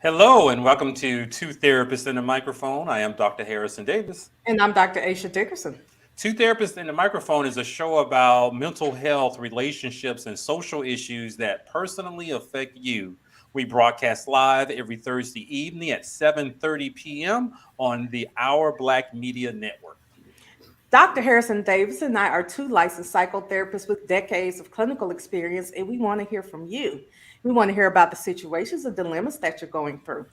Hello and welcome to Two Therapists in the Microphone. I am Dr. Harrison Davis. And I'm Dr. Aisha Dickerson. Two Therapists in the Microphone is a show about mental health, relationships, and social issues that personally affect you. We broadcast live every Thursday evening at 7:30 p.m. on the Our Black Media Network. Dr. Harrison Davis and I are two licensed psychotherapists with decades of clinical experience, and we want to hear from you. We want to hear about the situations and dilemmas that you're going through.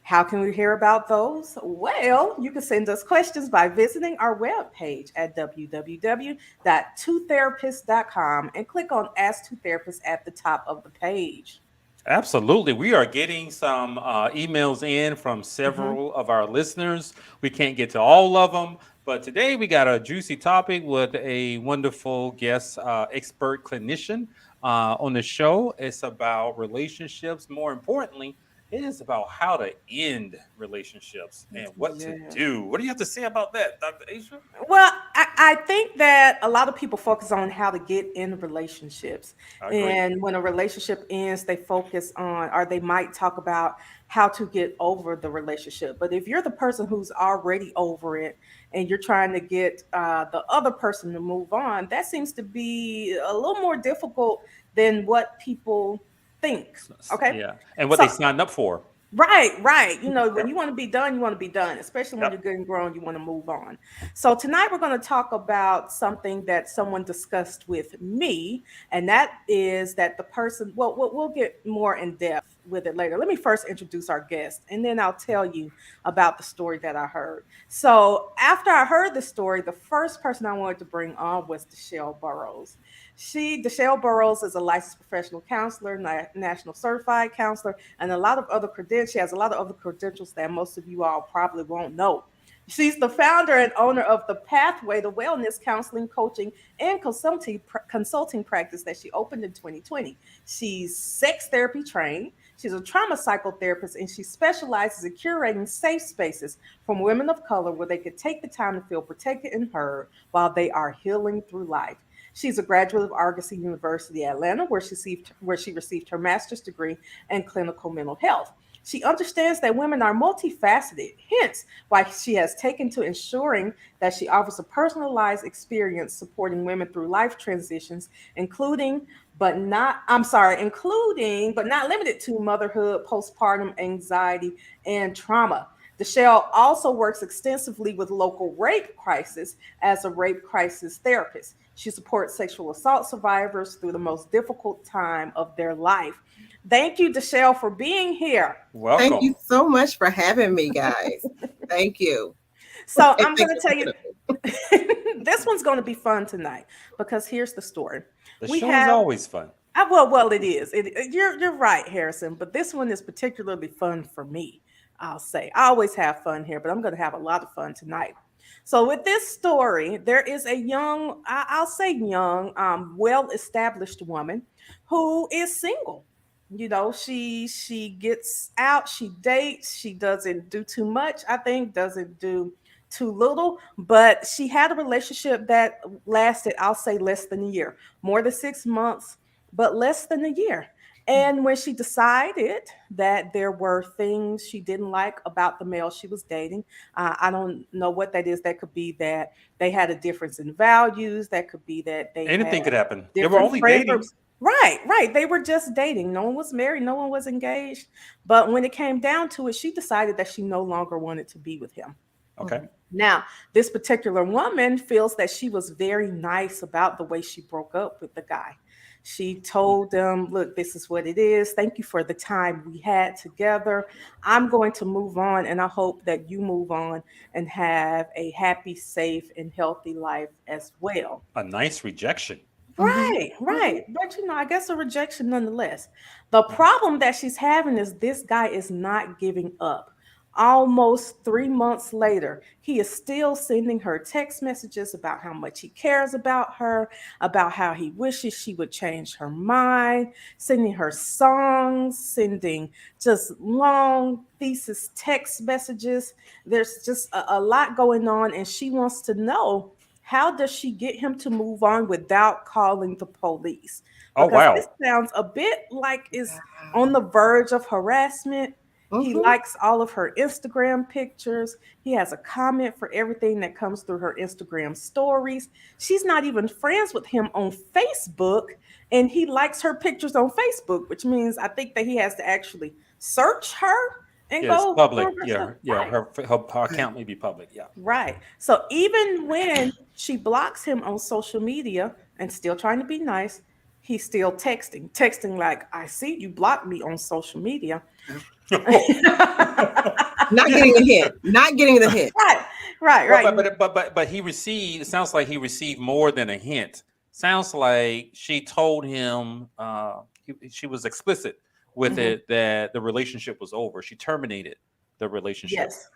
How can we hear about those? Well, you can send us questions by visiting our webpage at www.twotherapist.com and click on Ask Two Therapists at the top of the page. Absolutely. We are getting some emails in from Mhm. several of our listeners. We can't get to all of them, but today we got a juicy topic with a wonderful guest expert clinician on the show. It's about relationships. More importantly, it is about how to end relationships and what to Yeah. do. What do you have to say about that, Dr. Aisha? Well, I think that a lot of people focus on how to get in relationships. I agree. And when a relationship ends, they focus on, or they might talk about how to get over the relationship. But if you're the person who's already over it and you're trying to get the other person to move on, that seems to be a little more difficult than what people think. Okay. Yeah. And what they So signed up for. right, right. When Yep. you want to be done, you want to be done, especially when you're Yep. good and grown, you want to move on. So, tonight we're going to talk about something that someone discussed with me, and that is that the person, well, we'll get more in depth with it later. Let me first introduce our guest, and then I'll tell you about the story that I heard. So, after I heard the story, the first person I wanted to bring on was Deshelle Burrows. Deshelle Burrows, is a licensed professional counselor, national certified counselor, and a lot of other credentials. She has a lot of other credentials that most of you all probably won't know. She's the founder and owner of the Pathway, the wellness counseling, coaching, and consulting practice that she opened in 2020. She's sex therapy trained. She's a trauma psychotherapist, and she specializes in curating safe spaces from women of color where they could take the time to feel protected and heard while they are healing through life. She's a graduate of Argosy University, Atlanta, where she received her master's degree in clinical mental health. She understands that women are multifaceted, hence why she has taken to ensuring that she offers a personalized experience supporting women through life transitions, including but not limited to motherhood, postpartum anxiety, and trauma. Deshelle also works extensively with local rape crisis as a rape crisis therapist. She supports sexual assault survivors through the most difficult time of their life. Thank you, Deshelle, for being here. Thank Welcome. you so much for having me, guys. Thank you. So And I'm thank going to you for tell you, thinking of me. this one's going to be fun tonight because here's the story. The We show is have always fun. well, it is. You're right, Harrison. But this one is particularly fun for me. I'll say I always have fun here, but I'm going to have a lot of fun tonight. So with this story, there is a young, I'll say young, well-established woman who is single. She gets out, she dates, she doesn't do too much. I think doesn't do too little, but she had a relationship that lasted, I'll say, less than a year, more than 6 months, but less than a year. And when she decided that there were things she didn't like about the male she was dating, I don't know what that is. That could be that they had a difference in values. That could be that they had Anything could happen. They were different only friend dating. groups. Right, right. They were just dating. No one was married. No one was engaged. But when it came down to it, she decided that she no longer wanted to be with him. Okay. Mhm. Now, this particular woman feels that she was very nice about the way she broke up with the guy. She told them, look, this is what it is. Thank you for the time we had together. I'm going to move on, and I hope that you move on and have a happy, safe, and healthy life as well. A nice rejection. Mhm. Right, Mhm. right. But I guess a rejection nonetheless. The problem that she's having is this guy is not giving up. Almost 3 months later, he is still sending her text messages about how much he cares about her, about how he wishes she would change her mind, sending her songs, sending just long thesis text messages. There's just a lot going on, and she wants to know, how does she get him to move on without calling the police? Oh Because this wow. sounds a bit like it's on Wow. the verge of harassment. He Mm-hmm. likes all of her Instagram pictures. He has a comment for everything that comes through her Instagram stories. She's not even friends with him on Facebook, and he likes her pictures on Facebook, which means I think that he has to actually search her and Yes, go public. through her stuff. Yeah, yeah. Right. Her account may be public. Yeah. Right. So even when she blocks him on social media and still trying to be nice, he's still texting like, I see you blocked me on social media. Not getting the hint. Not getting the hint. Right, right, Well, right. but he received. It sounds like he received more than a hint. Sounds like she told him. She was explicit with Mhm. it that the relationship was over. She terminated the relationship. Yes.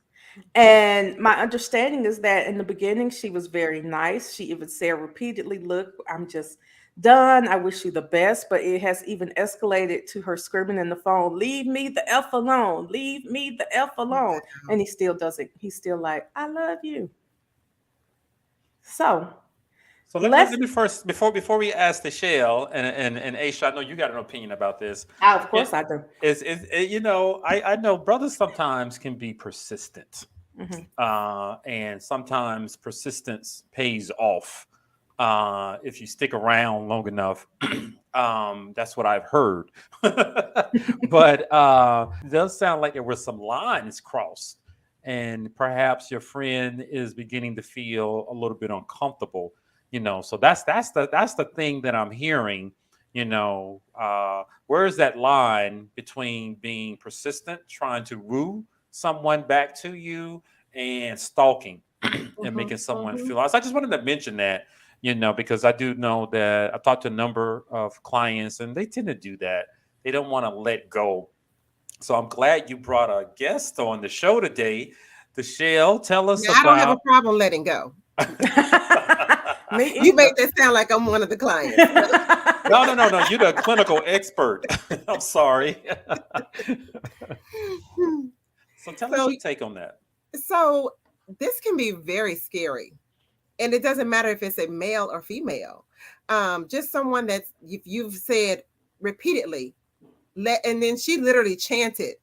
And my understanding is that in the beginning, she was very nice. She even said repeatedly, look, I'm just done. I wish you the best. But it has even escalated to her screaming in the phone, leave me the F alone. Leave me the F alone. And he still doesn't. He's still like, I love you. So So let's, let me first before we ask the shell and Aisha, I know you got an opinion about this. of It course I do. you know I know brothers sometimes can be persistent, Mhm. and sometimes persistence pays off if you stick around long enough. That's what I've heard. But it does sound like there were some lines crossed, and perhaps your friend is beginning to feel a little bit uncomfortable. You know, so that's the thing that I'm hearing. You know, where is that line between being persistent, trying to woo someone back to you, and stalking and Mhm, making someone mhm. feel. So I just wanted to mention that, you know, because I do know that I've talked to a number of clients and they tend to do that. They don't want to let go. So I'm glad you brought a guest on the show today. Shell, tell us Now, I don't have a about. problem letting go. Me You either. make that sound like I'm one of the clients. No. You're the clinical expert. I'm sorry. So tell us So, your take on that. so this can be very scary, and it doesn't matter if it's a male or female. Just someone that's if you've said repeatedly, and then she literally chanted,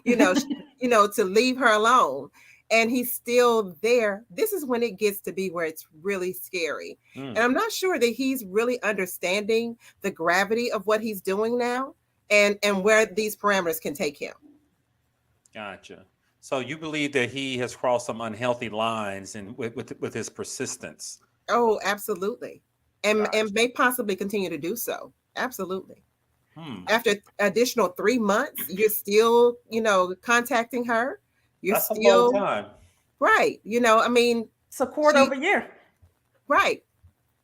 you know, to leave her alone, and he's still there. This is when it gets to be where it's really scary, and Mm, I'm not sure that he's really understanding the gravity of what he's doing now, and where these parameters can take him. gotcha. So you believe that he has crossed some unhealthy lines and with his persistence. Oh, absolutely. And Gotcha. may possibly continue to do so. Absolutely. Hmm. After additional 3 months, you're still, contacting her. You're That's a long still time. right. I mean, It's a quarter of she a year. right.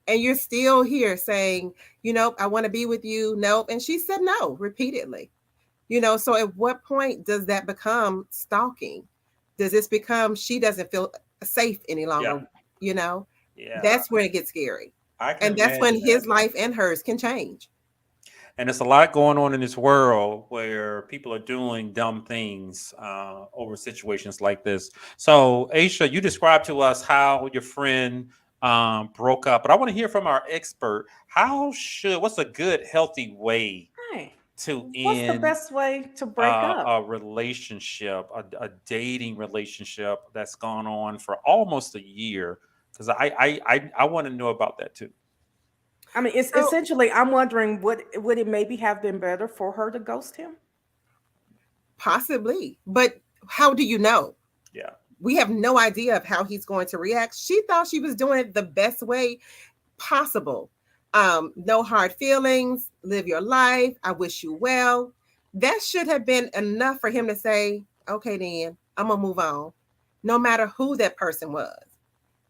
And you're still here saying, I want to be with you. Nope. And she said no repeatedly. So at what point does that become stalking? Does this become she doesn't feel safe any Yeah. longer? You know, Yeah. that's where it gets scary. I can And that's when imagine that. his life and hers can change. And there's a lot going on in this world where people are doing dumb things over situations like this. So, Aisha, you described to us how your friend broke up, but I want to hear from our expert. What's a good, healthy way Hey, to what's the end best way to break up? a relationship, a dating relationship that's gone on for almost a year? Because I want to know about that too. I mean, it's So essentially, I'm wondering, would it maybe have been better for her to ghost him? possibly, but how do you know? Yeah. We have no idea of how he's going to react. She thought she was doing it the best way possible. No hard feelings, live your life. I wish you well. That should have been enough for him to say, okay, then I'm going to move on, no matter who that person was.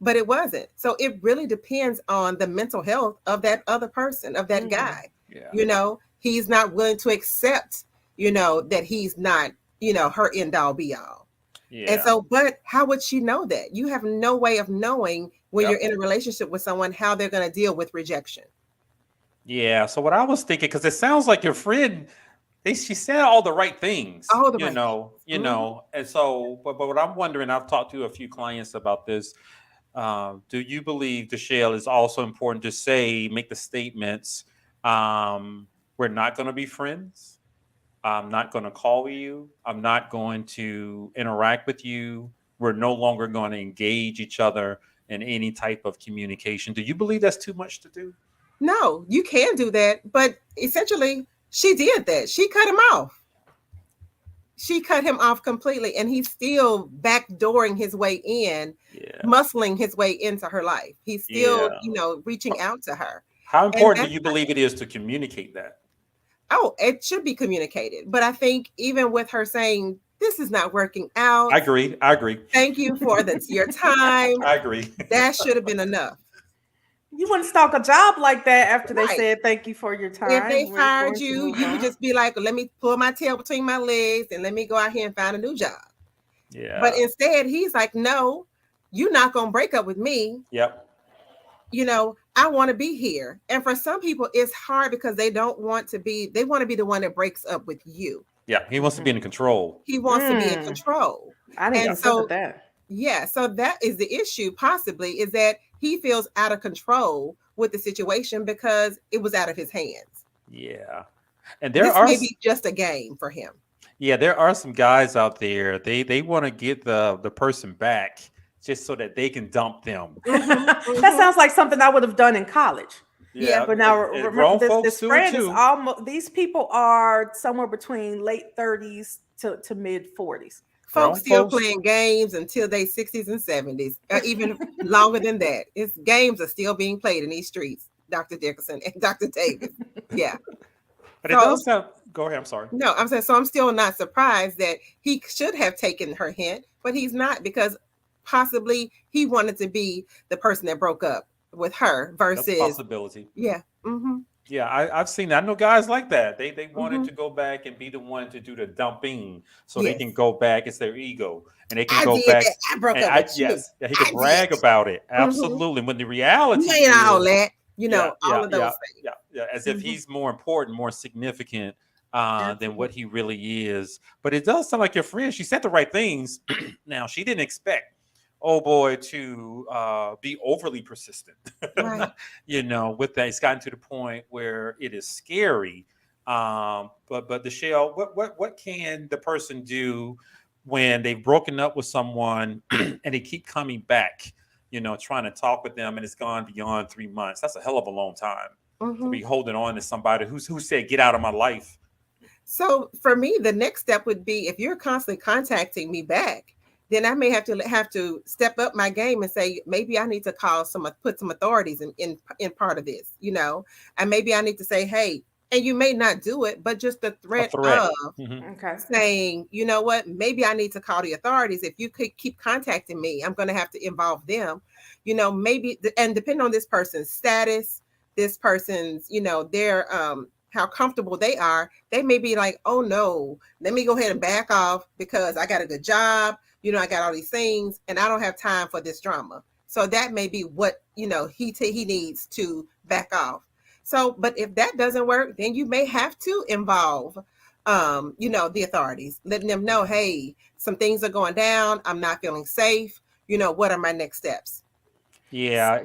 But it wasn't. So it really depends on the mental health of that other person, of that Mm, guy. Yeah. He's not willing to accept, that he's not, her end all be all. And Yeah. so, but how would she know that? You have no way of knowing when you're Yep. in a relationship with someone how they're going to deal with rejection. Yeah. So what I was thinking, because it sounds like your friend, she said all the right things, All the right things. Mhm. and so, but what I'm wondering, I've talked to a few clients about this. Do you believe the shell is also important to make the statements, we're not going to be friends? I'm not going to call you. I'm not going to interact with you. We're no longer going to engage each other in any type of communication. Do you believe that's too much to do? No, you can do that, but essentially she did that. She cut him off. She cut him off completely, and he's still backdooring his way in, Yeah. muscling his way into her life. He's still, Yeah. reaching out to her. How And important do that's you believe it is to communicate that? oh, it should be communicated. But I think even with her saying this is not working out, I agree. I agree. thank you for your time. I agree. That should have been enough. You wouldn't stalk a job like that after they Right. said thank you for your time. If they We're fired going to you, move you on. would just be like, let me pull my tail between my legs and let me go out here and find a new job. Yeah. But instead, he's like, no, you're not going to break up with me. Yep. I want to be here. And for some people, it's hard because they want to be the one that breaks up with you. Yeah. He wants to be in control. He wants to be in Mm. control. I didn't And consider so, that. yeah, so that is the issue possibly, is that he feels out of control with the situation because it was out of his hands. Yeah. And This may be just a game for him. there are some guys out there. They want to get the person back just so that they can dump them. That sounds like something I would have done in college. Yeah, But now and remember, grown folks this do it friend is too. almost. These people are somewhere between late 30s to mid 40s. Grown Folks still folks- playing games until they 60s and 70s, or even longer than that. It's games are still being played in these streets, Dr. Dickerson and Dr. Davis. Yeah. But it So- does have. Go ahead. I'm sorry. No, I'm saying, so I'm still not surprised that he should have taken her hint, but he's not, because possibly he wanted to be the person that broke up with her That's a versus, possibility. yeah. Mm-hmm. Yeah, I've seen that. I know guys like that. They wanted Mhm. to go back and be the one to do the dumping, so Yes. they can go back. It's their ego, and they can I go did back. that. I broke And up with you. yeah, he I can brag did. about it. Absolutely. When the reality You ain't all is, that, yeah, all of those things. yeah, as if Mhm. he's more important, more significant than Absolutely. what he really is. But it does sound like your friend. She said the right things. Now she didn't expect, oh boy, to be overly persistent. Right. With that, it's gotten to the point where it is scary. But Deshelle, what can the person do when they've broken up with someone and they keep coming back? Trying to talk with them, and it's gone beyond 3 months. That's a hell of a long time to Mhm. be holding on to somebody who said, "Get out of my life." So for me, the next step would be, if you're constantly contacting me back, then I may have to step up my game and say, maybe I need to put some authorities in part of this, and maybe I need to say, hey, and you may not do it, but just the threat threat. of Mhm. Okay. saying, you know what, maybe I need to call the authorities. If you could keep contacting me, I'm going to have to involve them, maybe, and depending on this person's status, this person's, their how comfortable they are, they may be like, oh no, let me go ahead and back off because I got a good job, I got all these things and I don't have time for this drama. So that may be what, he needs to back off. So, but if that doesn't work, then you may have to involve, the authorities, letting them know, hey, some things are going down. I'm not feeling safe. What are my next steps? Yeah.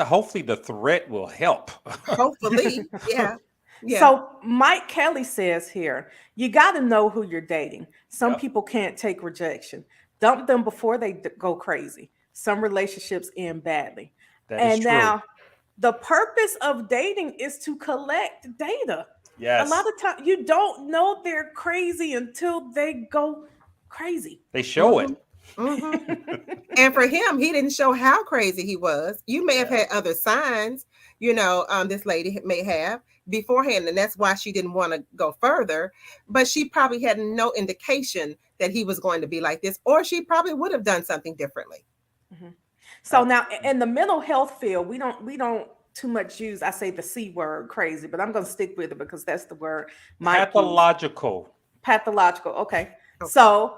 Hopefully the threat will help. Hopefully. Yeah. Yeah. So Mike Kelly says here, you got to know who you're dating. Some Yep. people can't take rejection. Dump them before they go crazy. Some relationships end badly. That is And true. now the purpose of dating is to collect data. Yes. A lot of times you don't know they're crazy until they go crazy. They show it. Mhm. And for him, he didn't show how crazy he was. You may have had other signs, this lady may have beforehand, and that's why she didn't want to go further. But she probably had no indication that he was going to be like this, or she probably would have done something differently. So now in the mental health field, we don't too much use, I say the C word, crazy, but I'm going to stick with it because that's the word. Mike used. Pathological. Pathological. Okay. So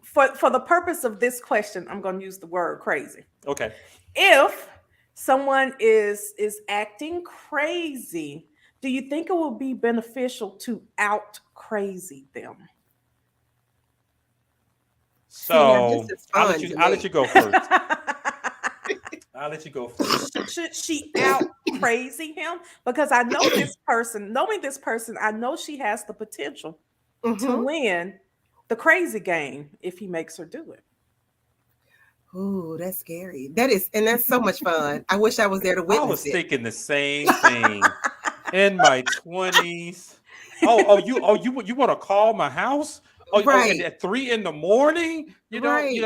for the purpose of this question, I'm going to use the word crazy. Okay. If someone is acting crazy, do you think it will be beneficial to out crazy them? So this is I'll fun let you. to I'll me. let you go first. I'll let you go first. Should she out crazy him? Because I know this person, knowing this person, I know she has the potential. to Mm-hmm. win the crazy game if he makes her do it. Ooh, that's scary. That is, and that's so much fun. I wish I was there to I witness was it. thinking the same thing in my 20s. You want to call my house? And Right, at 3 in the morning, right,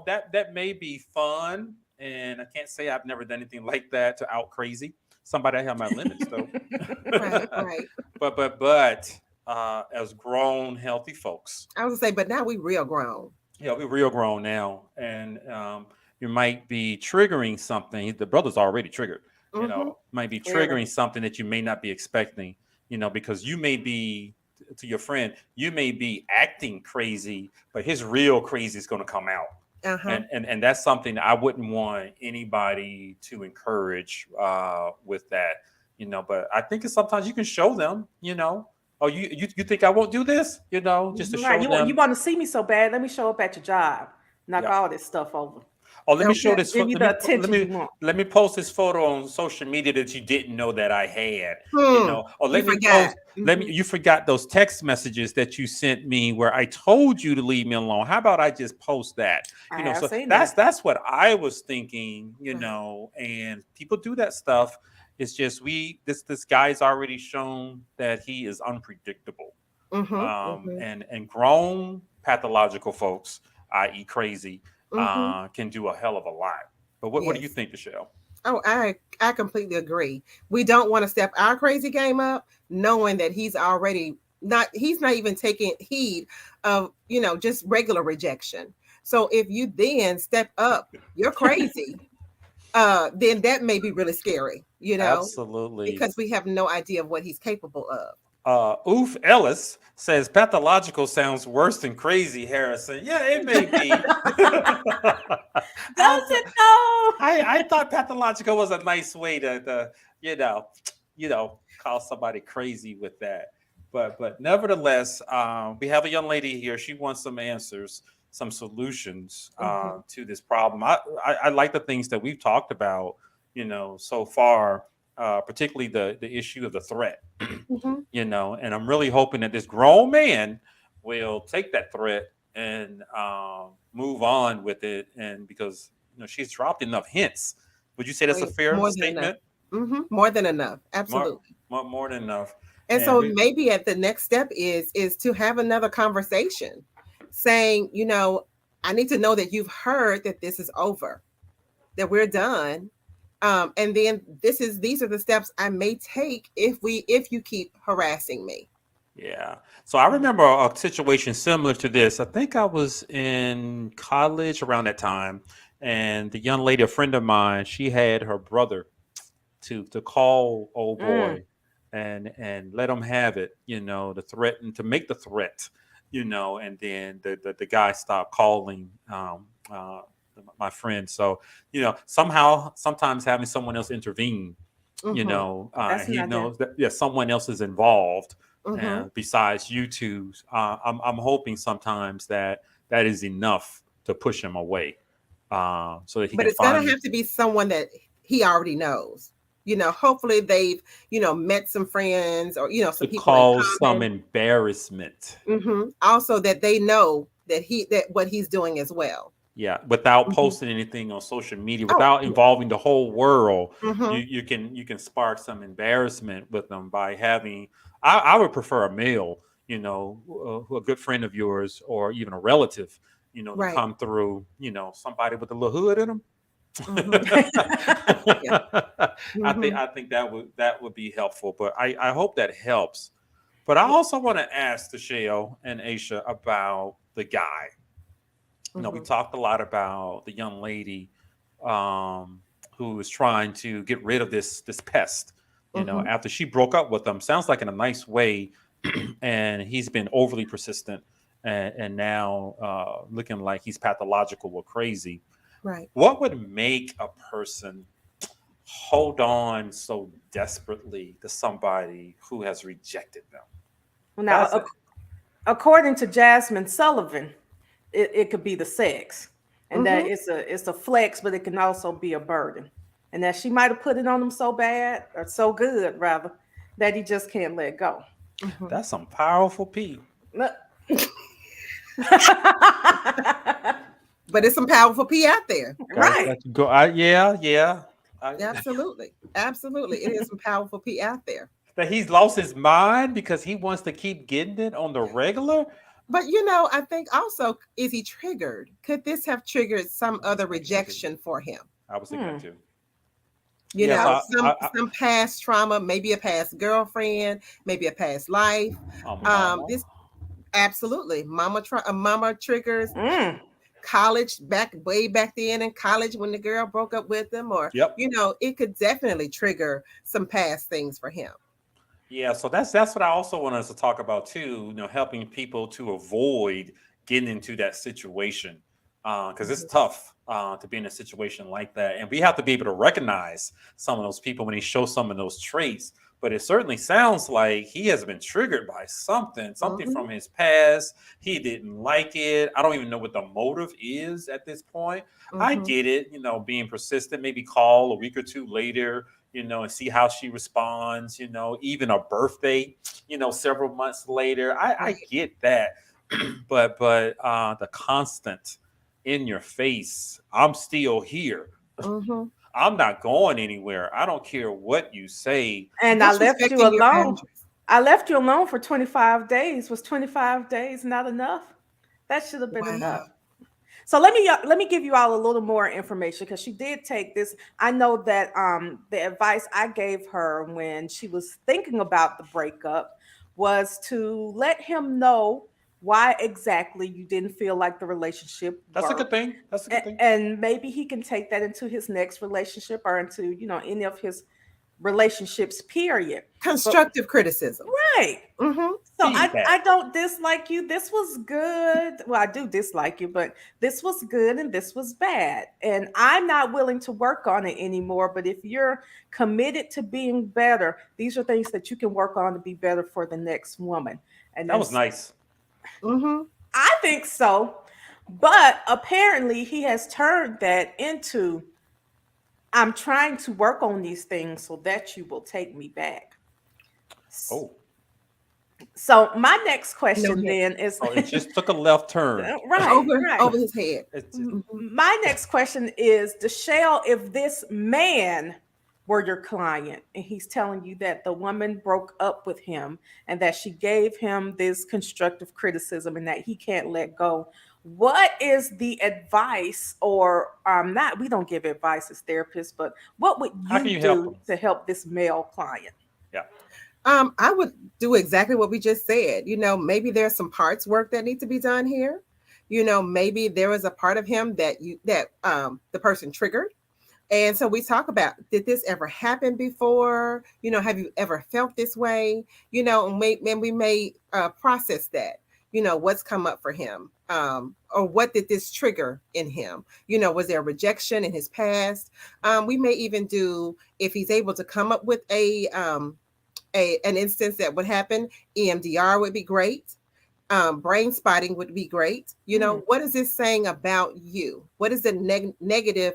that may be fun. And I can't say I've never done anything like that to out crazy somebody. I have my limits though. right, right. But as grown, healthy folks, I was gonna say, but now we real grown. we're real grown now, and you might be triggering something. The brother's already triggered. Mm-hmm. Might be Clearly. triggering something that you may not be expecting. Because you may be to your friend, you may be acting crazy, but his real crazy is going to come out. Uh-huh. And that's something I wouldn't want anybody to encourage with that. But I think it's sometimes you can show them. Oh, you think I won't do this? Just to Right. show You them. want to see me so bad? Let me show up at your job. Knock Yeah. all this stuff over. Oh, let me show Okay. this. Give you Let the me let attention you me want. let me post this photo on social media that you didn't know that I had. Hmm. Or You let me forgot. post. Let Mm-hmm. me. You forgot those text messages that you sent me where I told you to leave me alone. How about I just post that? I have So seen that's that. that's what I was thinking. Right. And people do that stuff. It's just this guy's already shown that he is unpredictable. Mm-hmm. Mm-hmm. And grown pathological folks, i.e., crazy, Mm-hmm. can do a hell of a lot. But what do you Yes. think, Michelle? Oh, I completely agree. We don't want to step our crazy game up, knowing that he's not even taking heed of, just regular rejection. So if you then step up, you're crazy, then that may be really scary, Absolutely. because we have no idea of what he's capable of. Oof Ellis says pathological sounds worse than crazy, Harrison. Yeah, it may be. Does it though? I thought pathological was a nice way to call somebody crazy with that. But nevertheless, we have a young lady here. She wants some answers, some solutions Mhm. to this problem. I like the things that we've talked about, so far, particularly the issue of the threat. Mhm. And I'm really hoping that this grown man will take that threat and move on with it. And because she's dropped enough hints, would you say that's a Wait, fair more than enough. statement? More than enough. More, Absolutely. more than enough. And And so we, maybe at the next step is to have another conversation, saying, I need to know that you've heard that this is over, that we're done. And then these are the steps I may take if you keep harassing me. yeah. So I remember a situation similar to this. I think I was in college around that time, and the young lady, a friend of mine, she had her brother to call old Mm, boy and let him have it, to threaten to make the threat, and then the guy stopped calling my friend. So, sometimes having someone else intervene, Mm-hmm. that's he not there. knows that someone else is involved Mm-hmm. besides you two. I'm hoping sometimes that is enough to push him away, so that he But can it's gonna finally have to be someone that he already knows. Hopefully they've, met some friends, or to some people in cause some common. embarrassment. Also that they know that what he's doing as well. Yeah, without Hmm. posting anything on social media, Oh, without involving the whole world, mm-hmm. you can spark some embarrassment with them by having. I would prefer a male, a good friend of yours, or even a relative, to Right. come through, somebody with a little hood in them. Mm-hmm. Yeah. Mm-hmm. I think that would be helpful, but I hope that helps. But I also want to ask Michelle and Aisha about the guy. We Mm-hmm. talked a lot about the young lady who is trying to get rid of this pest. Mm-hmm. After she broke up with him, sounds like in a nice way, and he's been overly persistent, and now looking like he's pathological or crazy. Right. What would make a person hold on so desperately to somebody who has rejected them? Well, now, That's it. according to Jasmine Sullivan, it could be the sex, and that Mm-hmm. it's a flex, but it can also be a burden, and that she might have put it on him so bad or so good rather that he just can't let go. Mm-hmm. That's some powerful P. But it's some powerful P out there. Right. Got to go. Yeah. Absolutely. Absolutely. It is some powerful P out there. That he's lost his mind because he wants to keep getting it on the regular. But I think also, is he triggered? Could this have triggered some other rejection for him? I was thinking that too. You Yes, know, some past trauma, maybe a past girlfriend, maybe a past life. This absolutely mama triggers. College, way back then in college when the girl broke up with him, or it could definitely trigger some past things for him. Yeah, so that's what I also want us to talk about too. Helping people to avoid getting into that situation, because it's tough to be in a situation like that, and we have to be able to recognize some of those people when he shows some of those traits. But it certainly sounds like he has been triggered by something from his past. He didn't like it. I don't even know what the motive is at this point. I get it, being persistent, maybe call a week or two later, and see how she responds, even a birthday, several months later. I get that. but the constant in your face, I'm still here. I'm not going anywhere. I don't care what you say. And I left you alone. I left you alone for 25 days. Was 25 days not enough? That should have been enough. So let me give you all a little more information, because she did take this. I know that the advice I gave her when she was thinking about the breakup was to let him know why exactly you didn't feel like the relationship That's worked. a good thing. That's a good thing. And maybe he can take that into his next relationship, or into any of his relationships, period. Constructive criticism. Right. So I don't dislike you. This was good. Well, I do dislike you, but this was good and this was bad. And I'm not willing to work on it anymore. But if you're committed to being better, these are things that you can work on to be better for the next woman. And that was nice. I think so. But apparently he has turned that into, I'm trying to work on these things so that you will take me back. Oh. So my next question then is, it just took a left turn. Right. Over his head. My next question is, Deshelle, if this man were your client and he's telling you that the woman broke up with him and that she gave him this constructive criticism and that he can't let go, what is the advice, or not, we don't give advice as therapists, but what would you do to help this male client? Yeah. I would do exactly what we just said. Maybe there's some parts work that need to be done here. Maybe there was a part of him that the person triggered. And so we talk about, did this ever happen before? Have you ever felt this way? And we may process that. What's come up for him, or what did this trigger in him? Was there rejection in his past? We may even do, if he's able to come up with an instance that would happen, EMDR would be great. Brain spotting would be great. What is this saying about you? What is the negative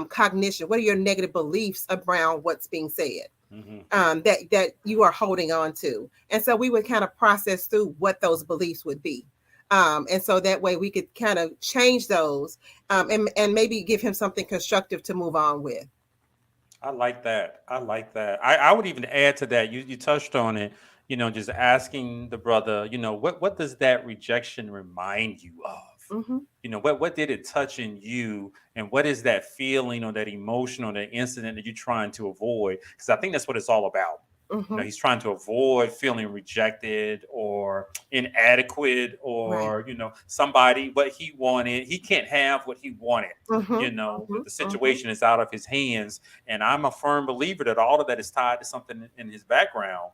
cognition? What are your negative beliefs around what's being said? That you are holding on to. And so we would kind of process through what those beliefs would be. And so that way we could kind of change those, and maybe give him something constructive to move on with. I like that. I would even add to that. You touched on it, just asking the brother, what does that rejection remind you of? What did it touch in you, and what is that feeling or that emotion or that incident that you're trying to avoid? Because I think that's what it's all about. He's trying to avoid feeling rejected or inadequate, or somebody what he wanted, he can't have what he wanted. The situation is out of his hands, and I'm a firm believer that all of that is tied to something in his background,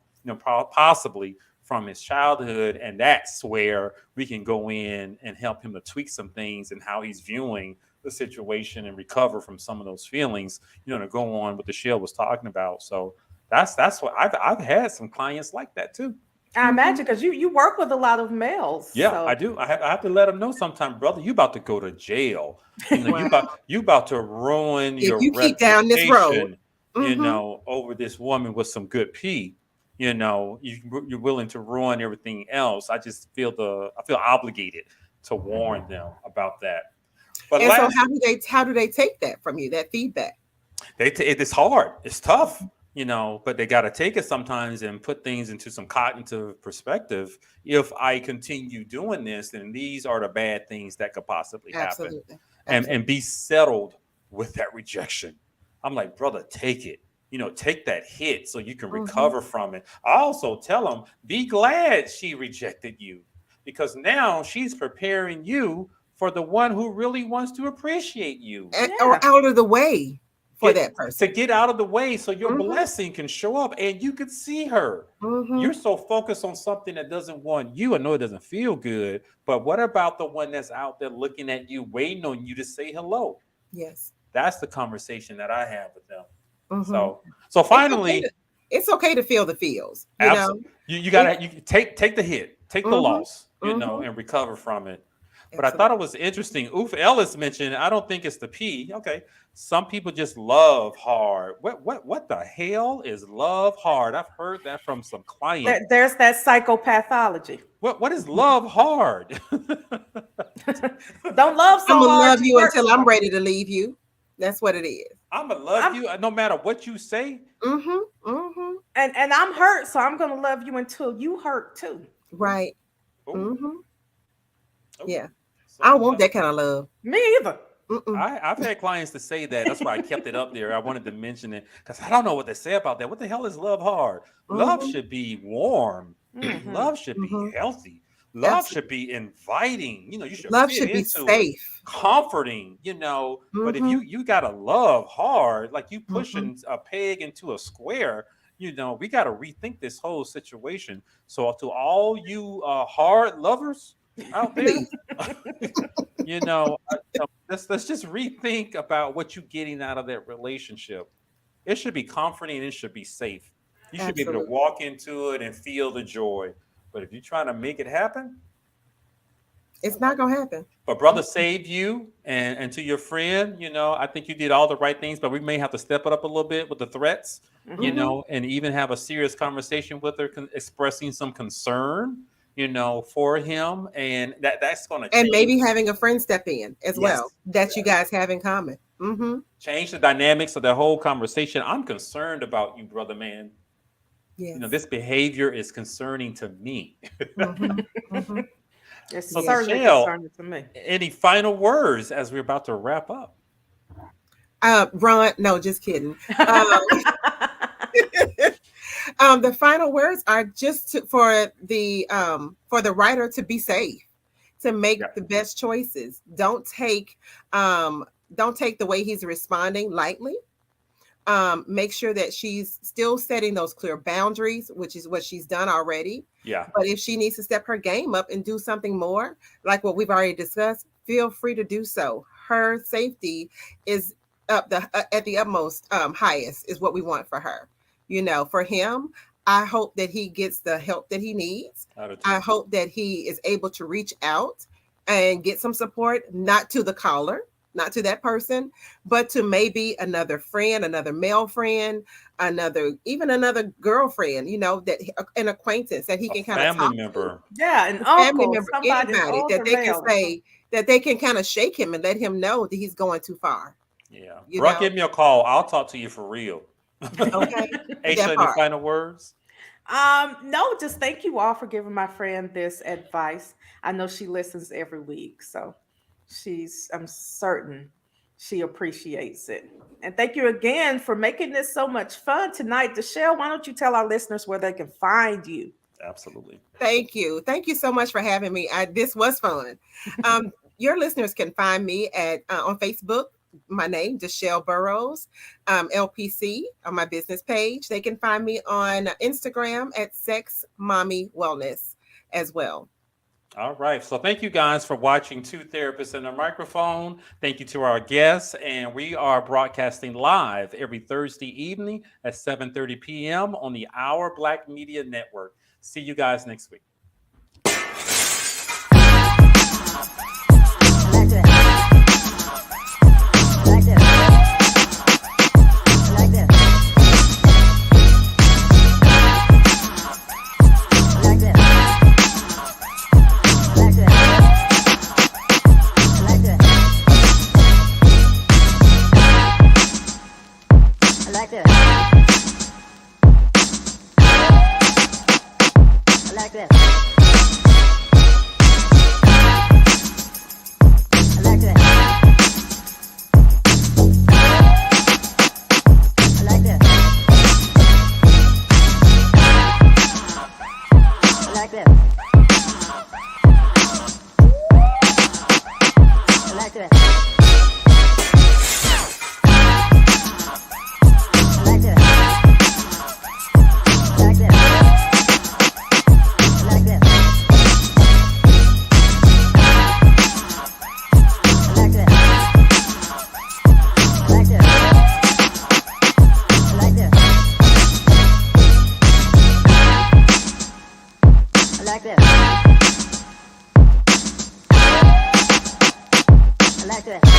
possibly from his childhood, and that's where we can go in and help him to tweak some things and how he's viewing the situation and recover from some of those feelings, to go on what Deshelle was talking about. So that's what I've had some clients like that too. I imagine, because you work with a lot of males. Yeah, so. I do. I have to let them know sometimes, brother, you about to go to jail. You about to ruin your keep down this road. Over this woman with some good pee. you're willing to ruin everything else. I just I feel obligated to warn them about that. But And so last, how do they take that from you, that feedback? it's hard, it's tough, but they got to take it sometimes and put things into some cognitive perspective. If I continue doing this, then these are the bad things that could possibly happen. Absolutely. And be settled with that rejection. I'm like, brother, take it. Take that hit so you can recover from it. I also tell them, be glad she rejected you, because now she's preparing you for the one who really wants to appreciate you. Or out of the way for that person. To get out of the way so your blessing can show up and you can see her. You're so focused on something that doesn't want you. I know it doesn't feel good, but what about the one that's out there looking at you, waiting on you to say hello? Yes. That's the conversation that I have with them. So finally, it's okay to feel the feels. You gotta take the hit, take the loss, and recover from it. But I thought it was interesting. Oof Ellis mentioned, I don't think it's the P. Okay. Some people just love hard. What the hell is love hard? I've heard that from some clients. There's that psychopathology. What is love hard? Don't love so I'm gonna hard love you until I'm ready to leave you. That's what it is. I'm gonna love you no matter what you say. And I'm hurt, so I'm gonna love you until you hurt too. Right. Ooh. Yeah. I don't want that kind of love. Me either. I've had clients to say that. That's why I kept it up there. I wanted to mention it because I don't know what they say about that. What the hell is love hard? Love should be warm. Love should be healthy. Love should be inviting. You should love should be safe, comforting. But if you gotta love hard, like you pushing a peg into a square, we got to rethink this whole situation. So to all you hard lovers out there, let's just rethink about what you're getting out of that relationship. It should be comforting. It should be safe. You should be able to walk into it and feel the joy. But if you're trying to make it happen, it's not gonna happen. But brother, save you and to your friend, I think you did all the right things, but we may have to step it up a little bit with the threats, and even have a serious conversation with her, expressing some concern, for him, and that's going to and maybe having a friend step in as well that you guys have in common. Change the dynamics of the whole conversation. I'm concerned about you, brother, man. Yes. This behavior is concerning to me. It's So, certainly Michelle, concerning to me. Any final words as we're about to wrap up? Ron, no, just kidding. The final words are just for the writer to be safe, to make the best choices. Don't take the way he's responding lightly. Make sure that she's still setting those clear boundaries, which is what she's done already. Yeah. But if she needs to step her game up and do something more, like what we've already discussed, feel free to do so. Her safety is at the utmost highest is what we want for her. For him, I hope that he gets the help that he needs. I hope that he is able to reach out and get some support, not to the caller, not to that person, but to maybe another friend, another male friend, even another girlfriend, that an acquaintance that he can kind of family member. Yeah, an family uncle, member, somebody anybody that they can say, that they can kind of shake him and let him know that he's going too far. Yeah. Bro, give me a call. I'll talk to you for real. Okay. Aisha, any final words? No, just thank you all for giving my friend this advice. I know she listens every week, so I'm certain she appreciates it. And thank you again for making this so much fun tonight. Deshelle, why don't you tell our listeners where they can find you? Absolutely. Thank you so much for having me. This was fun. Your listeners can find me on Facebook. My name, Deshelle Burrows, LPC, on my business page. They can find me on Instagram at Sex Mommy Wellness as well. All right. So thank you guys for watching Two Therapists and a Microphone. Thank you to our guests. And we are broadcasting live every Thursday evening at 7:30 p.m. on the Our Black Media Network. See you guys next week. this. I like this. I like this. I like this. I like this. I like this. I like this. I like this. I like this. I like this.